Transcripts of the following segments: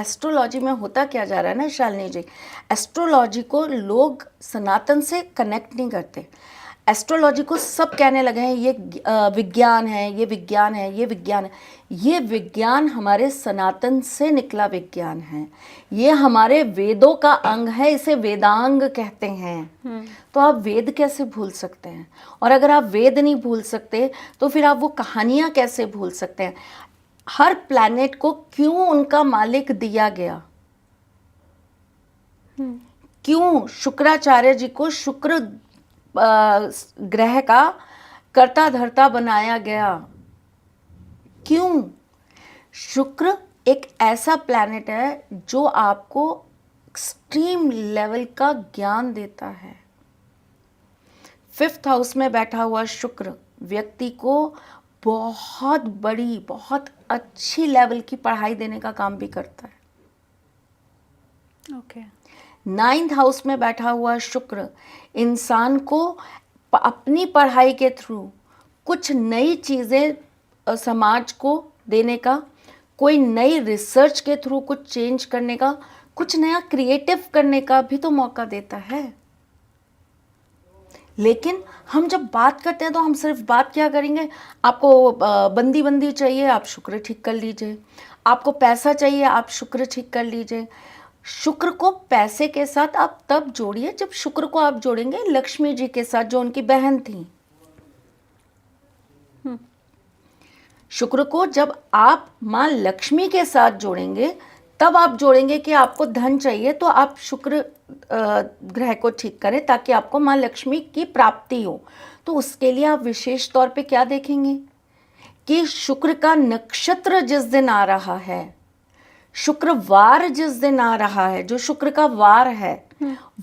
Astrology में होता क्या जा रहा है ना शालिनी जी, एस्ट्रोलॉजी को लोग सनातन से कनेक्ट नहीं करते। एस्ट्रोलॉजी को सब कहने लगे हैं ये विज्ञान है, ये विज्ञान है, ये विज्ञान है। ये विज्ञान हमारे सनातन से निकला विज्ञान है, ये हमारे वेदों का अंग है, इसे वेदांग कहते हैं। तो आप वेद कैसे भूल सकते हैं? और अगर आप वेद नहीं भूल सकते तो फिर आप वो कहानियाँ कैसे भूल सकते हैं? हर प्लैनेट को क्यों उनका मालिक दिया गया? क्यों शुक्राचार्य जी को शुक्र ग्रह का कर्ता धर्ता बनाया गया? क्यों? शुक्र एक ऐसा प्लैनेट है जो आपको एक्सट्रीम लेवल का ज्ञान देता है। 5th हाउस में बैठा हुआ शुक्र व्यक्ति को बहुत बड़ी, बहुत अच्छी लेवल की पढ़ाई देने का काम भी करता है। ओके। 9th हाउस में बैठा हुआ शुक्र इंसान को अपनी पढ़ाई के थ्रू कुछ नई चीज़ें समाज को देने का, कोई नई रिसर्च के थ्रू कुछ चेंज करने का, कुछ नया क्रिएटिव करने का भी तो मौका देता है। लेकिन हम जब बात करते हैं तो हम सिर्फ बात क्या करेंगे? आपको बंदी बंदी चाहिए, आप शुक्र ठीक कर लीजिए। आपको पैसा चाहिए, आप शुक्र ठीक कर लीजिए। शुक्र को पैसे के साथ आप तब जोड़िए जब शुक्र को आप जोड़ेंगे लक्ष्मी जी के साथ, जो उनकी बहन थी। शुक्र को जब आप माँ लक्ष्मी के साथ जोड़ेंगे तब आप जोड़ेंगे कि आपको धन चाहिए, तो आप शुक्र ग्रह को ठीक करें ताकि आपको माँ लक्ष्मी की प्राप्ति हो। तो उसके लिए आप विशेष तौर पे क्या देखेंगे कि शुक्र का नक्षत्र जिस दिन आ रहा है, शुक्रवार जिस दिन आ रहा है, जो शुक्र का वार है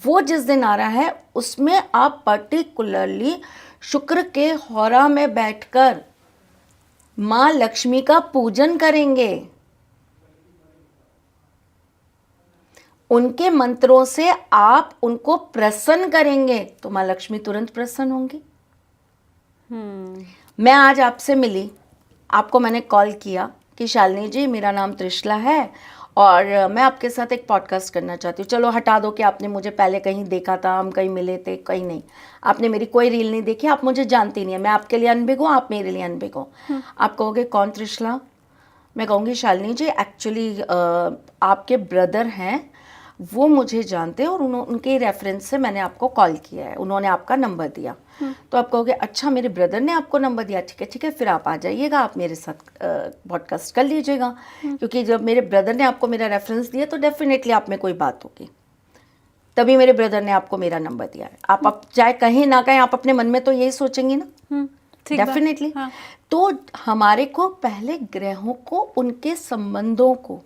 वो जिस दिन आ रहा है, उसमें आप पर्टिकुलरली शुक्र के होरा में बैठकर माँ लक्ष्मी का पूजन करेंगे। उनके मंत्रों से आप उनको प्रसन्न करेंगे तो माँ लक्ष्मी तुरंत प्रसन्न होंगी। मैं आज आपसे मिली, आपको मैंने कॉल किया कि शालिनी जी मेरा नाम त्रिशला है और मैं आपके साथ एक पॉडकास्ट करना चाहती हूँ। चलो हटा दो कि आपने मुझे पहले कहीं देखा था, हम कहीं मिले थे, कहीं नहीं। आपने मेरी कोई रील नहीं देखी, आप मुझे जानती नहीं है, मैं आपके लिए अनबिग हूँ, आप मेरे लिए अनबिग हो। आप कहोगे कौन त्रिशला? मैं कहूँगी शालिनी जी एक्चुअली आपके ब्रदर हैं, वो मुझे जानते हैं और उनके रेफरेंस से मैंने आपको कॉल किया है, उन्होंने आपका नंबर दिया। तो आप कहोगे अच्छा मेरे ब्रदर ने आपको नंबर दिया, ठीक है ठीक है, फिर आप आ जाइएगा, आप मेरे साथ पॉडकास्ट कर लीजिएगा। क्योंकि जब मेरे ब्रदर ने आपको मेरा रेफरेंस दिया तो डेफिनेटली आप में कोई बात होगी, तभी मेरे ब्रदर ने आपको मेरा नंबर दिया है। आप चाहे कहीं ना कहीं आप अपने मन में तो यही सोचेंगी ना, डेफिनेटली। हाँ। तो हमारे को पहले ग्रहों को, उनके संबंधों को,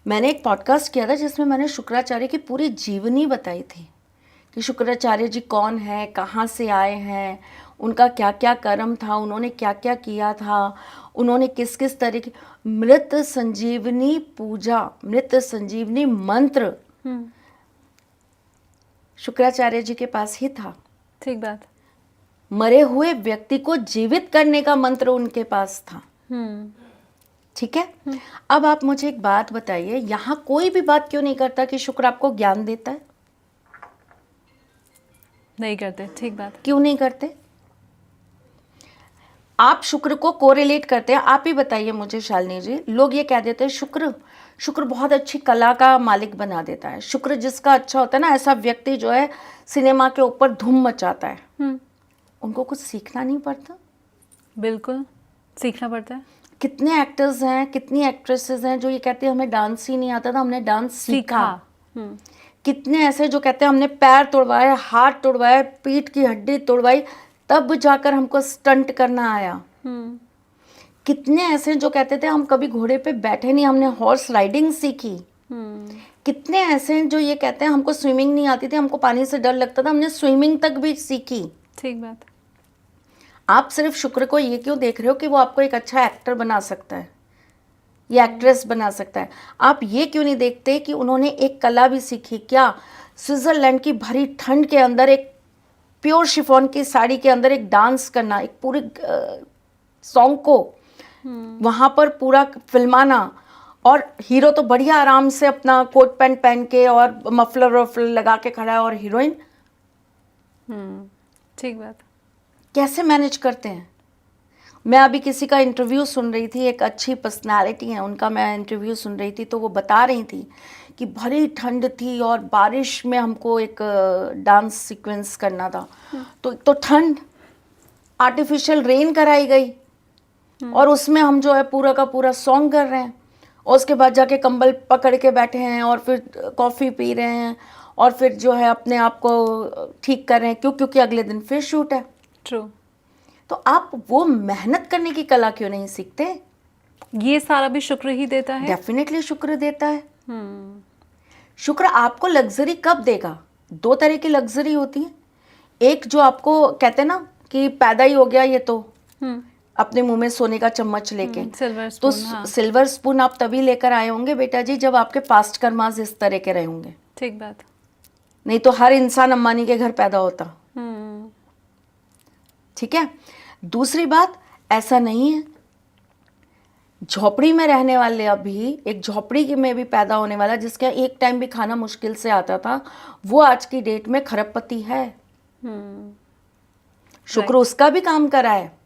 मैंने एक पॉडकास्ट किया था जिसमें मैंने शुक्राचार्य की पूरी जीवनी बताई थी कि शुक्राचार्य जी कौन है, कहाँ से आए हैं, उनका क्या क्या कर्म था, उन्होंने क्या क्या किया था, उन्होंने किस किस तरह की मृत संजीवनी पूजा, मृत संजीवनी मंत्र शुक्राचार्य जी के पास ही था। ठीक बात। मरे हुए व्यक्ति को जीवित करने का मंत्र उनके पास था। ठीक है। अब आप मुझे एक बात बताइए, यहाँ कोई भी बात क्यों नहीं करता कि शुक्र आपको ज्ञान देता है? नहीं करते। ठीक बात। क्यों नहीं करते? आप शुक्र को कोरिलेट करते हैं। आप ही बताइए मुझे शालिनी जी, लोग ये कह देते हैं शुक्र बहुत अच्छी कला का मालिक बना देता है। शुक्र जिसका अच्छा होता है ना, ऐसा व्यक्ति जो है सिनेमा के ऊपर धूम मचाता है। उनको कुछ सीखना नहीं पड़ता? बिल्कुल सीखना पड़ता है। कितने एक्टर्स हैं, कितनी एक्ट्रेसेस हैं जो ये कहते हैं हमें डांस ही नहीं आता था, हमने डांस सीखा। कितने ऐसे जो कहते हैं हमने पैर तोड़वाए, हाथ तोड़वाए, पीठ की हड्डी तोड़वाई, तब जाकर हमको स्टंट करना आया। कितने ऐसे जो कहते थे हम कभी घोड़े पे बैठे नहीं, हमने हॉर्स राइडिंग सीखी। कितने ऐसे हैं जो ये कहते हैं हमको स्विमिंग नहीं आती थी, हमको पानी से डर लगता था, हमने स्विमिंग तक भी सीखी। ठीक बात। आप सिर्फ शुक्र को ये क्यों देख रहे हो कि वो आपको एक अच्छा एक्टर बना सकता है या एक्ट्रेस बना सकता है? आप ये क्यों नहीं देखते कि उन्होंने एक कला भी सीखी? क्या स्विट्जरलैंड की भरी ठंड के अंदर एक प्योर शिफॉन की साड़ी के अंदर एक डांस करना, एक पूरे सॉन्ग को वहाँ पर पूरा फिल्माना, और हीरो तो बढ़िया आराम से अपना कोट पैंट पहन के और मफलर वफलर लगा के खड़ा है, और हीरोइन ठीक बात। कैसे मैनेज करते हैं? मैं अभी किसी का इंटरव्यू सुन रही थी, एक अच्छी पर्सनालिटी है उनका, मैं इंटरव्यू सुन रही थी, तो वो बता रही थी कि भरी ठंड थी और बारिश में हमको एक डांस सीक्वेंस करना था, तो ठंड, आर्टिफिशियल रेन कराई गई, और उसमें हम जो है पूरा का पूरा सॉन्ग कर रहे हैं, और उसके बाद जाके कंबल पकड़ के बैठे हैं और फिर कॉफ़ी पी रहे हैं और फिर जो है अपने आप को ठीक कर रहे हैं, क्योंकि अगले दिन फिर शूट है। ट्रू। तो आप वो मेहनत करने की कला क्यों नहीं सीखते? ये सारा भी शुक्र ही देता है। डेफिनेटली शुक्र देता है। शुक्र आपको लग्जरी कब देगा? दो तरह की लग्जरी होती है। एक जो आपको कहते हैं ना कि पैदा ही हो गया ये तो अपने मुंह में सोने का चम्मच लेके, सिल्वर तो स्पून। हाँ, सिल्वर स्पून आप तभी लेकर आए होंगे बेटा जी जब आपके पास्ट कर्मास इस तरह के रहे होंगे, ठीक बात। नहीं तो हर इंसान अंबानी के घर पैदा होता। ठीक है। दूसरी बात, ऐसा नहीं है, झोपड़ी में रहने वाले अभी एक झोपड़ी में भी पैदा होने वाला जिसका एक टाइम भी खाना मुश्किल से आता था, वो आज की डेट में खरबपति है। शुक्र उसका भी काम करा है।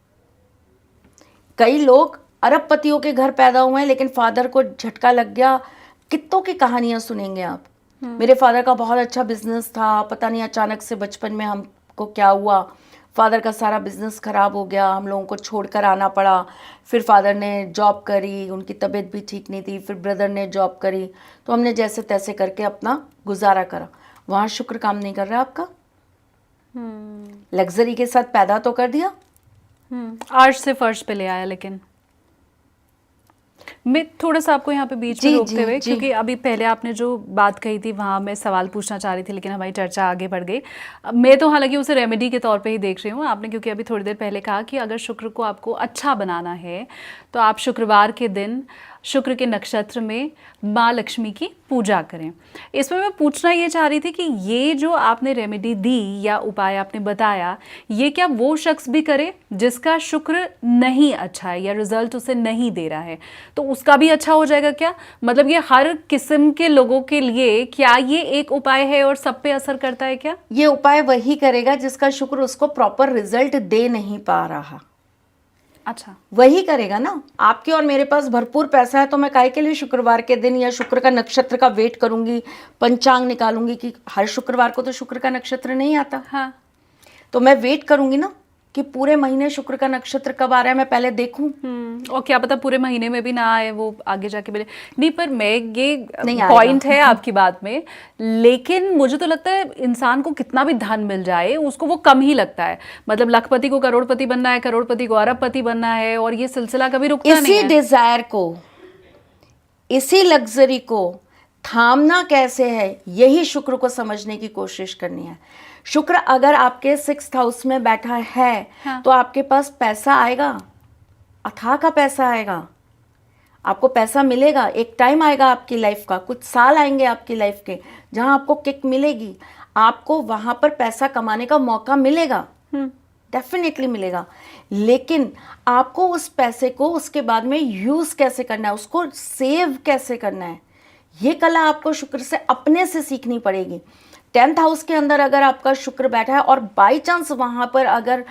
कई लोग अरबपतियों के घर पैदा हुए हैं लेकिन फादर को झटका लग गया। कितनों की कहानियां सुनेंगे आप। मेरे फादर का बहुत अच्छा बिजनेस था, पता नहीं अचानक से बचपन में हमको क्या हुआ, फादर का सारा बिजनेस खराब हो गया, हम लोगों को छोड़कर आना पड़ा। फिर फादर ने जॉब करी, उनकी तबीयत भी ठीक नहीं थी, फिर ब्रदर ने जॉब करी, तो हमने जैसे तैसे करके अपना गुजारा करा। वहाँ शुक्र काम नहीं कर रहा आपका। लग्जरी के साथ पैदा तो कर दिया, अर्श से फर्श पे ले आया। लेकिन मैं थोड़ा सा आपको यहाँ पे बीच में रोकते हुए, क्योंकि अभी पहले आपने जो बात कही थी वहाँ मैं सवाल पूछना चाह रही थी, लेकिन हमारी चर्चा आगे बढ़ गई। मैं तो हालांकि उसे रेमेडी के तौर पे ही देख रही हूँ आपने, क्योंकि अभी थोड़ी देर पहले कहा कि अगर शुक्र को आपको अच्छा बनाना है तो आप शुक्रवार के दिन शुक्र के नक्षत्र में माँ लक्ष्मी की पूजा करें। इसमें मैं पूछना ये चाह रही थी कि ये जो आपने रेमेडी दी या उपाय आपने बताया, ये क्या वो शख्स भी करे जिसका शुक्र नहीं अच्छा है या रिजल्ट उसे नहीं दे रहा है, तो उसका भी अच्छा हो जाएगा क्या? मतलब ये हर किस्म के लोगों के लिए क्या ये एक उपाय है और सब पे असर करता है क्या? ये उपाय वही करेगा जिसका शुक्र उसको प्रॉपर रिजल्ट दे नहीं पा रहा। अच्छा, वही करेगा ना। आपके और मेरे पास भरपूर पैसा है तो मैं काहे के लिए शुक्रवार के दिन या शुक्र का नक्षत्र का वेट करूंगी, पंचांग निकालूंगी कि हर शुक्रवार को तो शुक्र का नक्षत्र नहीं आता। हाँ, तो मैं वेट करूंगी ना कि पूरे महीने शुक्र का नक्षत्र कब आ रहा है, मैं पहले देखूं। और क्या पता पूरे महीने में भी ना आए, वो आगे जाके मिले। नहीं, पर मैं ये नहीं पॉइंट है आपकी बात में, लेकिन मुझे तो लगता है इंसान को कितना भी धन मिल जाए उसको वो कम ही लगता है। मतलब लखपति को करोड़पति बनना है, करोड़पति को अरबपति बनना है, और ये सिलसिला कभी रुकता नहीं है। इसी डिजायर को, इसी लग्जरी को थामना कैसे है, यही शुक्र को समझने की कोशिश करनी है। शुक्र अगर आपके 6th हाउस में बैठा है हाँ। तो आपके पास पैसा आएगा, अथाह का पैसा आएगा, आपको पैसा मिलेगा। एक टाइम आएगा आपकी लाइफ का, कुछ साल आएंगे आपकी लाइफ के जहां आपको किक मिलेगी, आपको वहां पर पैसा कमाने का मौका मिलेगा, डेफिनेटली मिलेगा। लेकिन आपको उस पैसे को उसके बाद में यूज कैसे करना है, उसको सेव कैसे करना है, ये कला आपको शुक्र से अपने से सीखनी पड़ेगी। 10th हाउस के अंदर अगर आपका शुक्र बैठा है और बाई चांस वहां पर अगर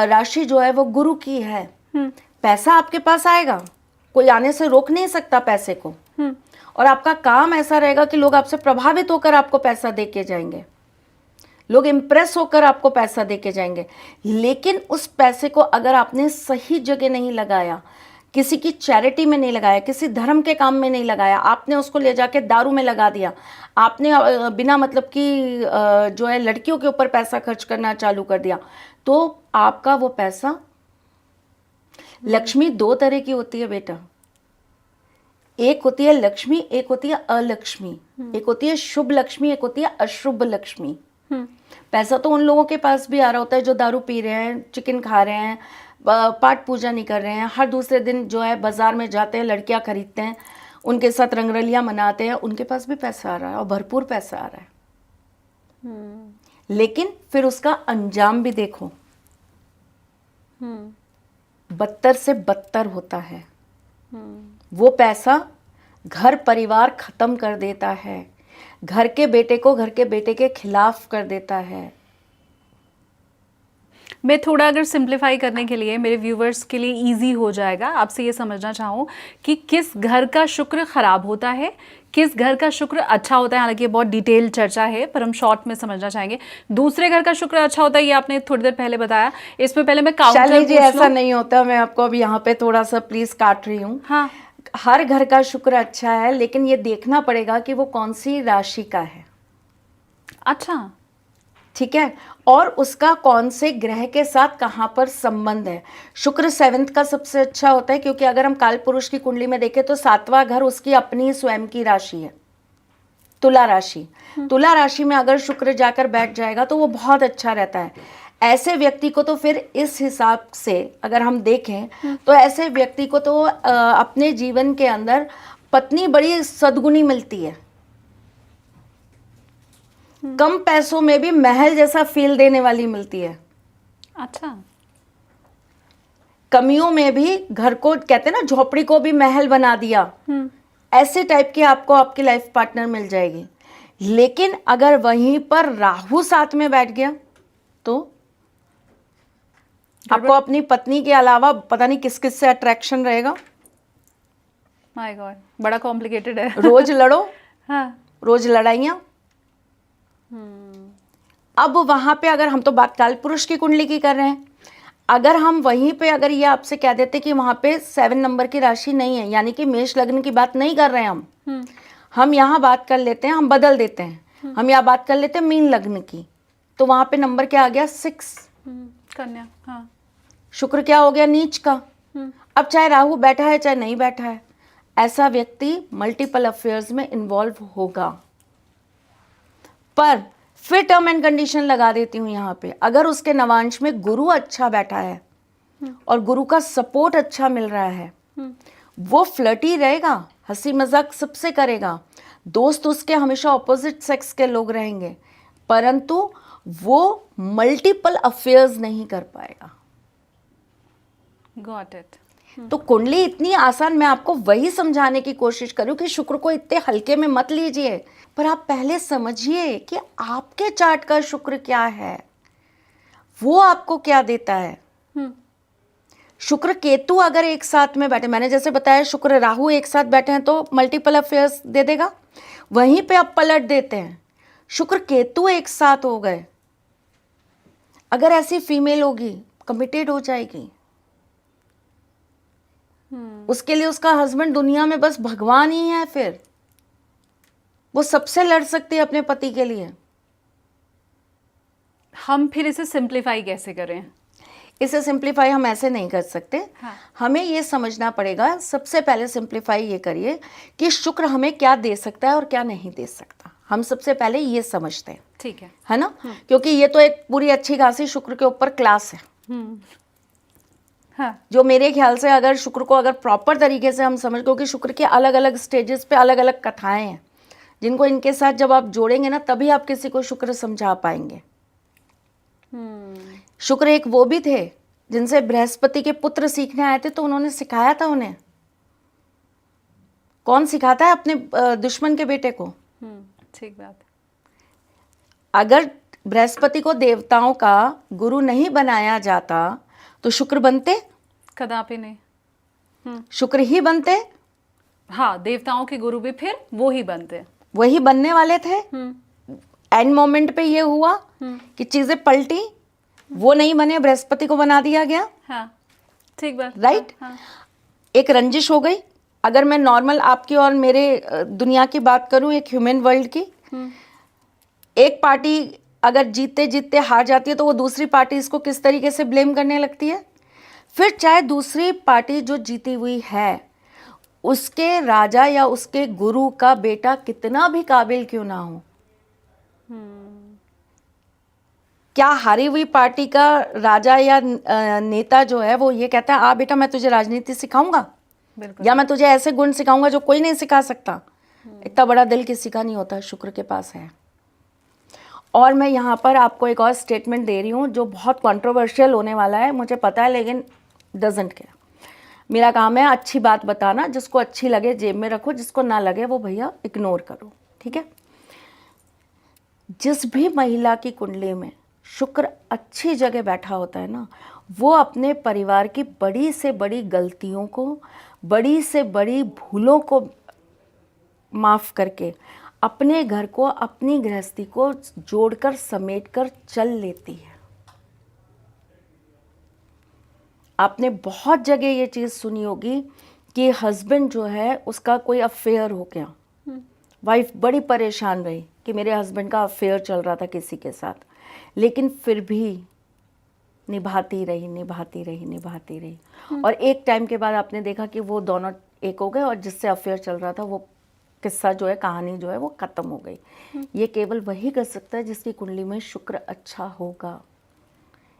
राशि जो है वो गुरु की है, पैसा आपके पास आएगा, कोई आने से रोक नहीं सकता पैसे को। और आपका काम ऐसा रहेगा कि लोग आपसे प्रभावित होकर आपको पैसा दे के जाएंगे, लोग इंप्रेस होकर आपको पैसा दे के जाएंगे। लेकिन उस पैसे को अगर आपने सही जगह नहीं लगाया, किसी की चैरिटी में नहीं लगाया, किसी धर्म के काम में नहीं लगाया, आपने उसको ले जाके दारू में लगा दिया, आपने बिना मतलब कि जो है लड़कियों के ऊपर पैसा खर्च करना चालू कर दिया, तो आपका वो पैसा, लक्ष्मी दो तरह की होती है बेटा, एक होती है लक्ष्मी, एक होती है अलक्ष्मी। एक होती है शुभ लक्ष्मी, एक होती है अशुभ लक्ष्मी। पैसा तो उन लोगों के पास भी आ रहा होता है जो दारू पी रहे हैं, चिकन खा रहे हैं, पाठ पूजा नहीं कर रहे हैं, हर दूसरे दिन जो है बाजार में जाते हैं, लड़कियां खरीदते हैं, उनके साथ रंगरलियां मनाते हैं, उनके पास भी पैसा आ रहा है और भरपूर पैसा आ रहा है। लेकिन फिर उसका अंजाम भी देखो, बदतर से बदतर होता है। वो पैसा घर परिवार खत्म कर देता है, घर के बेटे को घर के बेटे के खिलाफ कर देता है। मैं थोड़ा अगर सिंप्लीफाई करने के लिए मेरे व्यूवर्स के लिए इजी हो जाएगा, आपसे ये समझना चाहूँ कि किस घर का शुक्र खराब होता है, किस घर का शुक्र अच्छा होता है। हालांकि ये बहुत डिटेल चर्चा है पर हम शॉर्ट में समझना चाहेंगे। दूसरे घर का शुक्र अच्छा होता है, ये आपने थोड़ी देर पहले बताया। इसमें पहले मैं काउंटर शालिनी जी, पूछ ऐसा लूं। नहीं होता। मैं आपको अब यहाँ पे थोड़ा सा प्लीज काट रही हूँ। हाँ, हर घर का शुक्र अच्छा है, लेकिन ये देखना पड़ेगा कि वो कौन सी राशि का है। अच्छा, ठीक है, और उसका कौन से ग्रह के साथ कहाँ पर संबंध है। शुक्र 7th का सबसे अच्छा होता है, क्योंकि अगर हम काल पुरुष की कुंडली में देखें तो 7वां घर उसकी अपनी स्वयं की राशि है, तुला राशि। तुला राशि में अगर शुक्र जाकर बैठ जाएगा तो वो बहुत अच्छा रहता है। ऐसे व्यक्ति को तो फिर इस हिसाब से अगर हम देखें तो ऐसे व्यक्ति को तो अपने जीवन के अंदर पत्नी बड़ी सद्गुणी मिलती है। कम पैसों में भी महल जैसा फील देने वाली मिलती है। अच्छा, कमियों में भी घर को, कहते हैं ना, झोपड़ी को भी महल बना दिया, ऐसे टाइप की आपको आपकी लाइफ पार्टनर मिल जाएगी। लेकिन अगर वहीं पर राहु साथ में बैठ गया तो आपको अपनी पत्नी के अलावा पता नहीं किस किस से अट्रैक्शन रहेगा। माय गॉड, बड़ा कॉम्प्लिकेटेड है। रोज लड़ो, हाँ, रोज लड़ाइयाँ। अब वहां पे अगर हम तो बात काल पुरुष की कुंडली की कर रहे हैं, अगर हम वहीं पे अगर ये आपसे कह देते कि वहां पे 7 नंबर की राशि नहीं है, यानी कि मेष लग्न की बात नहीं कर रहे हैं हम यहाँ बात कर लेते हैं, हम बदल देते हैं, हम यहाँ बात कर लेते हैं मीन लग्न की, तो वहां पे नंबर क्या आ गया 6, कन्या। हाँ, शुक्र क्या हो गया नीच का। अब चाहे राहु बैठा है चाहे नहीं बैठा है, ऐसा व्यक्ति मल्टीपल अफेयर्स में इन्वॉल्व होगा। पर फिर टर्म एंड कंडीशन लगा देती हूँ यहाँ पे, अगर उसके नवांश में गुरु अच्छा बैठा है और गुरु का सपोर्ट अच्छा मिल रहा है, वो फ्लर्टी रहेगा, हंसी मजाक सबसे करेगा, दोस्त उसके हमेशा ऑपोजिट सेक्स के लोग रहेंगे, परंतु वो मल्टीपल अफेयर्स नहीं कर पाएगा। Got it. तो कुंडली इतनी आसान, मैं आपको वही समझाने की कोशिश करूं कि शुक्र को इतने हल्के में मत लीजिए, पर आप पहले समझिए कि आपके चार्ट का शुक्र क्या है, वो आपको क्या देता है। शुक्र केतु अगर एक साथ में बैठे, मैंने जैसे बताया शुक्र राहु एक साथ बैठे हैं तो मल्टीपल अफेयर्स दे देगा। वहीं पे आप पलट देते हैं, शुक्र केतु एक साथ हो गए, अगर ऐसी फीमेल होगी कमिटेड हो जाएगी, उसके लिए उसका हस्बैंड दुनिया में बस भगवान ही है, फिर वो सबसे लड़ सकती है अपने पति के लिए। हम फिर इसे सिंप्लीफाई कैसे करें? इसे सिंप्लीफाई हम ऐसे नहीं कर सकते। हाँ। हमें ये समझना पड़ेगा, सबसे पहले सिंप्लीफाई ये करिए कि शुक्र हमें क्या दे सकता है और क्या नहीं दे सकता। हम सबसे पहले ये समझते हैं, ठीक है ना, क्योंकि ये तो एक पूरी अच्छी खासी शुक्र के ऊपर क्लास है। हाँ, जो मेरे ख्याल से अगर शुक्र को अगर प्रॉपर तरीके से हम समझ, क्योंकि शुक्र के अलग अलग स्टेजेस पे अलग अलग कथाएं हैं, जिनको इनके साथ जब आप जोड़ेंगे ना तभी आप किसी को शुक्र समझा पाएंगे। शुक्र एक वो भी थे जिनसे बृहस्पति के पुत्र सीखने आए थे, तो उन्होंने सिखाया था उन्हें। कौन सिखाता है अपने दुश्मन के बेटे को? ठीक बात। अगर बृहस्पति को देवताओं का गुरु नहीं बनाया जाता तो शुक्र बनते? कदापि नहीं। शुक्र ही बनते। हाँ, देवताओं के गुरु भी फिर वो ही बनते, वही बनने वाले थे। एंड मोमेंट पे ये हुआ कि चीजें पलटी, वो नहीं बने, बृहस्पति को बना दिया गया। हाँ, ठीक बात। राइट। हाँ, एक रंजिश हो गई। अगर मैं नॉर्मल आपकी और मेरे दुनिया की बात करूं, एक ह्यूमन वर्ल्ड की, एक पार्टी अगर जीतते जीतते हार जाती है तो वो दूसरी पार्टी इसको किस तरीके से ब्लेम करने लगती है। फिर चाहे दूसरी पार्टी जो जीती हुई है उसके राजा या उसके गुरु का बेटा कितना भी काबिल क्यों ना हो, क्या हारी हुई पार्टी का राजा या नेता जो है वो ये कहता है आ बेटा मैं तुझे राजनीति सिखाऊंगा, या मैं तुझे ऐसे गुण सिखाऊंगा जो कोई नहीं सिखा सकता। इतना बड़ा दिल किसी का नहीं होता, शुक्र के पास है। और मैं यहाँ पर आपको एक और स्टेटमेंट दे रही हूँ जो बहुत कंट्रोवर्शियल होने वाला है, मुझे पता है, लेकिन डजंट केयर। मेरा काम है अच्छी बात बताना, जिसको अच्छी लगे जेब में रखो, जिसको ना लगे वो भैया इग्नोर करो, ठीक है। जिस भी महिला की कुंडली में शुक्र अच्छी जगह बैठा होता है ना, वो अपने परिवार की बड़ी से बड़ी गलतियों को, बड़ी से बड़ी भूलों को माफ़ करके अपने घर को, अपनी गृहस्थी को जोड़कर समेटकर चल लेती है। आपने बहुत जगह ये चीज़ सुनी होगी कि हस्बैंड जो है उसका कोई अफेयर हो गया, वाइफ बड़ी परेशान रही कि मेरे हस्बैंड का अफेयर चल रहा था किसी के साथ, लेकिन फिर भी निभाती रही, निभाती रही, निभाती रही। और एक टाइम के बाद आपने देखा कि वो दोनों एक हो गए और जिससे अफेयर चल रहा था वो किस्सा जो है, कहानी जो है वो ख़त्म हो गई। ये केवल वही कर सकता है जिसकी कुंडली में शुक्र अच्छा होगा।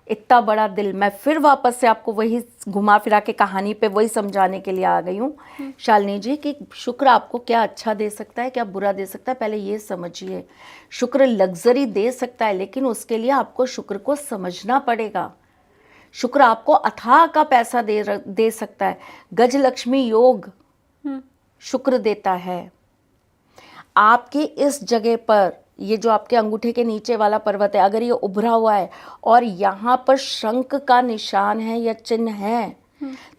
इतना बड़ा दिल, मैं फिर वापस से आपको वही घुमा फिरा के कहानी पे वही समझाने के लिए आ गई हूँ शालिनी जी कि शुक्र आपको क्या अच्छा दे सकता है, क्या बुरा दे सकता है, पहले ये समझिए। शुक्र लग्जरी दे सकता है, लेकिन उसके लिए आपको शुक्र को समझना पड़ेगा। शुक्र आपको अथाह का पैसा दे सकता है। गजलक्ष्मी योग शुक्र देता है। आपके इस जगह पर, ये जो आपके अंगूठे के नीचे वाला पर्वत है, अगर ये उभरा हुआ है और यहाँ पर शंख का निशान है या चिन्ह है,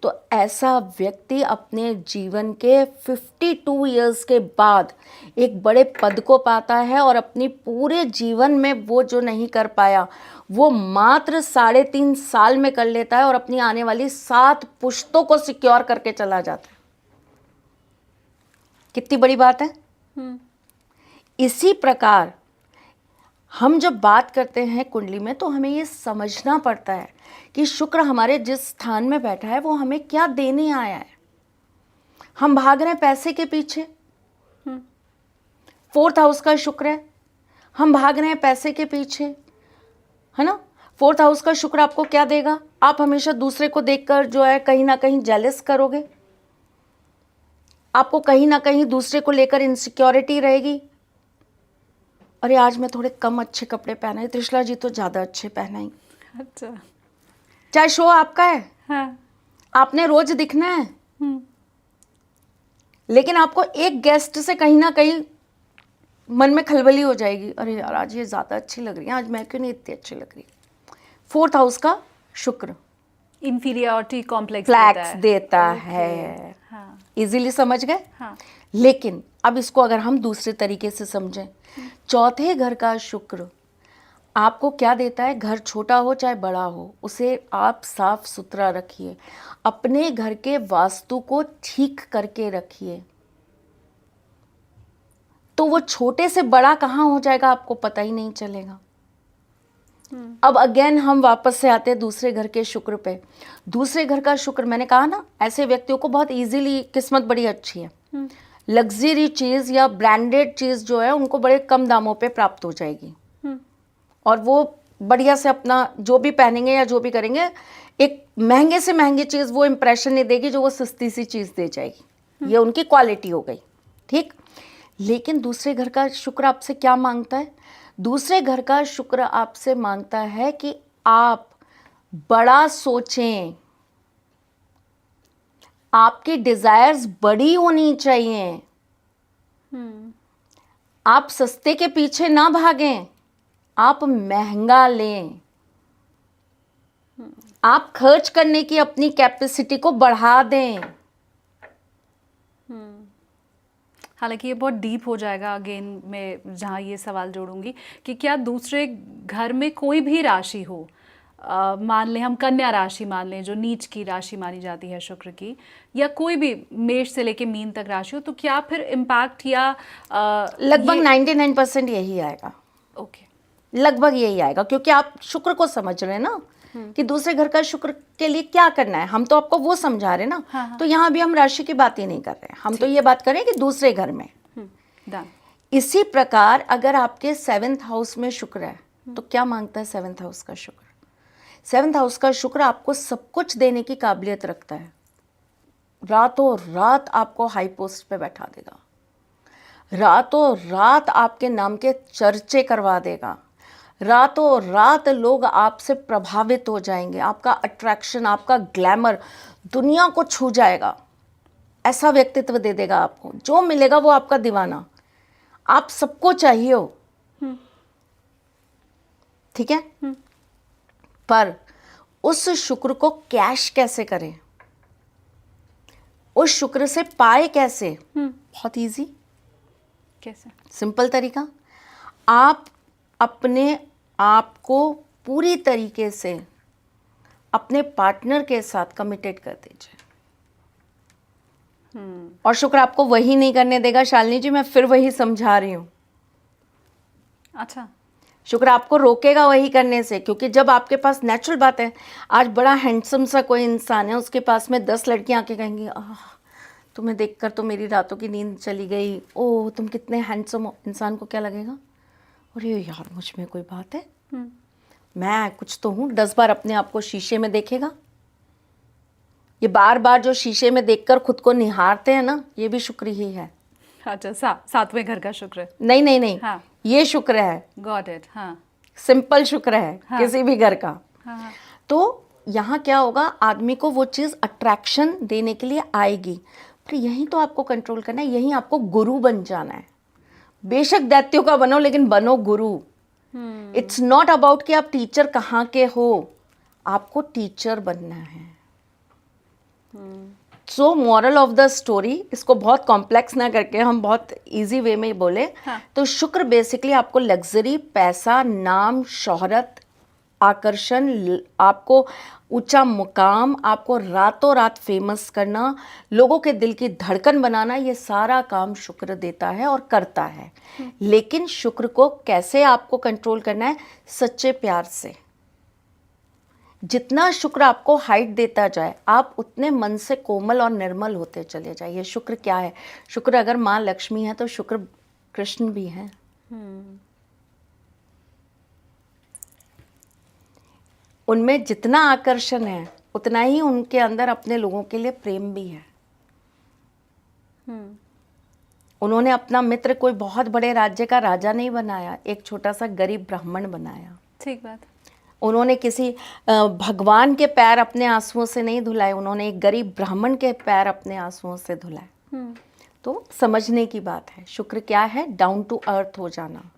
तो ऐसा व्यक्ति अपने जीवन के 52 इयर्स के बाद एक बड़े पद को पाता है और अपनी पूरे जीवन में वो जो नहीं कर पाया वो मात्र 3.5 साल में कर लेता है और अपनी आने वाली 7 पुश्तों को सिक्योर करके चला जाता है। कितनी बड़ी बात है। इसी प्रकार हम जब बात करते हैं कुंडली में, तो हमें ये समझना पड़ता है कि शुक्र हमारे जिस स्थान में बैठा है वो हमें क्या देने आया है। हम भाग रहे हैं पैसे के पीछे, 4th हाउस का शुक्र है, हम भाग रहे हैं पैसे के पीछे, है ना। 4th हाउस का शुक्र आपको क्या देगा? आप हमेशा दूसरे को देखकर जो है कहीं ना कहीं जेलस करोगे, आपको कहीं ना कहीं दूसरे को लेकर इनसिक्योरिटी रहेगी। अरे आज मैं थोड़े कम अच्छे कपड़े पहनाई, त्रिशला जी तो ज़्यादा अच्छे पहनाई। अच्छा, चाहे शो आपका है, हाँ, आपने रोज दिखना है, लेकिन आपको एक गेस्ट से कहीं ना कहीं मन में खलबली हो जाएगी, अरे यार आज ये ज़्यादा अच्छी लग रही है, आज मैं क्यों नहीं इतनी अच्छी लग रही। 4th हाउस का शुक्र इंफीरियरिटी कॉम्प्लेक्स फ्लैक्स देता है। हाँ, इजीली समझ गए। हाँ, लेकिन अब इसको अगर हम दूसरे तरीके से समझें, 4थे घर का शुक्र आपको क्या देता है? घर छोटा हो चाहे बड़ा हो, उसे आप साफ सुथरा रखिए, अपने घर के वास्तु को ठीक करके रखिए, तो वो छोटे से बड़ा कहाँ हो जाएगा आपको पता ही नहीं चलेगा। अब अगेन हम वापस से आते हैं दूसरे घर के शुक्र पे। दूसरे घर का शुक्र, मैंने कहा ना, ऐसे व्यक्तियों को बहुत इजीली किस्मत बड़ी अच्छी है, लग्जरी चीज़ या ब्रांडेड चीज़ जो है उनको बड़े कम दामों पे प्राप्त हो जाएगी और वो बढ़िया से अपना जो भी पहनेंगे या जो भी करेंगे, एक महंगे से महंगी चीज़ वो इम्प्रेशन नहीं देगी जो वो सस्ती सी चीज़ दे जाएगी। ये उनकी क्वालिटी हो गई, ठीक। लेकिन दूसरे घर का शुक्र आपसे क्या मांगता है? दूसरे घर का शुक्र आपसे मांगता है कि आप बड़ा सोचें, आपकी डिजायर्स बड़ी होनी चाहिए, आप सस्ते के पीछे ना भागें, आप महंगा लें, आप खर्च करने की अपनी कैपेसिटी को बढ़ा दें। हालांकि ये बहुत डीप हो जाएगा, अगेन मैं जहाँ ये सवाल जोड़ूंगी कि क्या दूसरे घर में कोई भी राशि हो, मान लें हम कन्या राशि मान लें जो नीच की राशि मानी जाती है शुक्र की, या कोई भी मेष से लेके मीन तक राशि हो, तो क्या फिर इम्पैक्ट या लगभग 99% यही आएगा। ओके, लगभग यही आएगा, क्योंकि आप शुक्र को समझ रहे हैं ना कि दूसरे घर का शुक्र के लिए क्या करना है। हम तो आपको वो समझा रहे हैं ना। हाँ, हाँ। तो यहाँ भी हम राशि की बात ही नहीं कर रहे हैं, हम तो ये बात कर रहे हैं कि दूसरे घर में। डन। इसी प्रकार अगर आपके 7th हाउस में शुक्र है तो क्या मांगता है 7th हाउस का शुक्र? 7th हाउस का शुक्र आपको सब कुछ देने की काबिलियत रखता है, रातों रात आपको हाई पोस्ट पे बैठा देगा, रातों रात आपके नाम के चर्चे करवा देगा, रातों रात लोग आपसे प्रभावित हो जाएंगे, आपका अट्रैक्शन, आपका ग्लैमर दुनिया को छू जाएगा। ऐसा व्यक्तित्व दे देगा आपको, जो मिलेगा वो आपका दीवाना, आप सबको चाहिए हो, ठीक है। पर उस शुक्र को कैश कैसे करें, उस शुक्र से पाए कैसे? बहुत इजी, कैसे? सिंपल तरीका, आप अपने आप को पूरी तरीके से अपने पार्टनर के साथ कमिटेड कर दीजिए। और शुक्र आपको वही नहीं करने देगा शालिनी जी, मैं फिर वही समझा रही हूं। अच्छा, शुक्र आपको रोकेगा वही करने से, क्योंकि जब आपके पास, नेचुरल बात है, आज बड़ा हैंडसम सा कोई इंसान है, उसके पास में 10 लड़कियां आके कहेंगी आह तुम्हें देखकर तो मेरी रातों की नींद चली गई, ओह तुम कितने हैंडसम हो। इंसान को क्या लगेगा, अरे यार मुझ में कोई बात है, मैं कुछ तो हूँ। 10 बार अपने आप को शीशे में देखेगा। ये बार बार जो शीशे में देखकर खुद को निहारते हैं ना, ये भी शुक्र ही है। अच्छा, सातवें घर का शुक्र? नहीं नहीं नहीं, हाँ, ये शुक्र है, गॉट इट। हाँ, सिंपल शुक्र है, हाँ, किसी भी घर का। हाँ, तो यहाँ क्या होगा, आदमी को वो चीज़ अट्रैक्शन देने के लिए आएगी, पर यहीं तो आपको कंट्रोल करना है, यहीं आपको गुरु बन जाना है। बेशक दैत्यों का बनो, लेकिन बनो गुरु। इट्स नॉट अबाउट कि आप टीचर कहाँ के हो, आपको टीचर बनना है। So moral of the story, इसको बहुत कॉम्प्लेक्स ना करके हम बहुत इजी वे में बोले, हाँ, तो शुक्र बेसिकली आपको लग्जरी, पैसा, नाम, शोहरत, आकर्षण, आपको ऊंचा मुकाम, आपको रातों रात फेमस करना, लोगों के दिल की धड़कन बनाना, ये सारा काम शुक्र देता है और करता है। लेकिन शुक्र को कैसे आपको कंट्रोल करना है? सच्चे प्यार से। जितना शुक्र आपको हाइट देता जाए, आप उतने मन से कोमल और निर्मल होते चले जाइए। शुक्र क्या है? शुक्र अगर माँ लक्ष्मी है तो शुक्र कृष्ण भी है। उनमें जितना आकर्षण है, उतना ही उनके अंदर अपने लोगों के लिए प्रेम भी है। उन्होंने अपना मित्र कोई बहुत बड़े राज्य का राजा नहीं बनाया, एक छोटा सा गरीब ब्राह्मण बनाया। ठीक बात। उन्होंने किसी भगवान के पैर अपने आंसुओं से नहीं धुलाए, उन्होंने एक गरीब ब्राह्मण के पैर अपने आंसुओं से धुलाए। तो समझने की बात है, शुक्र क्या है? डाउन टू अर्थ हो जाना।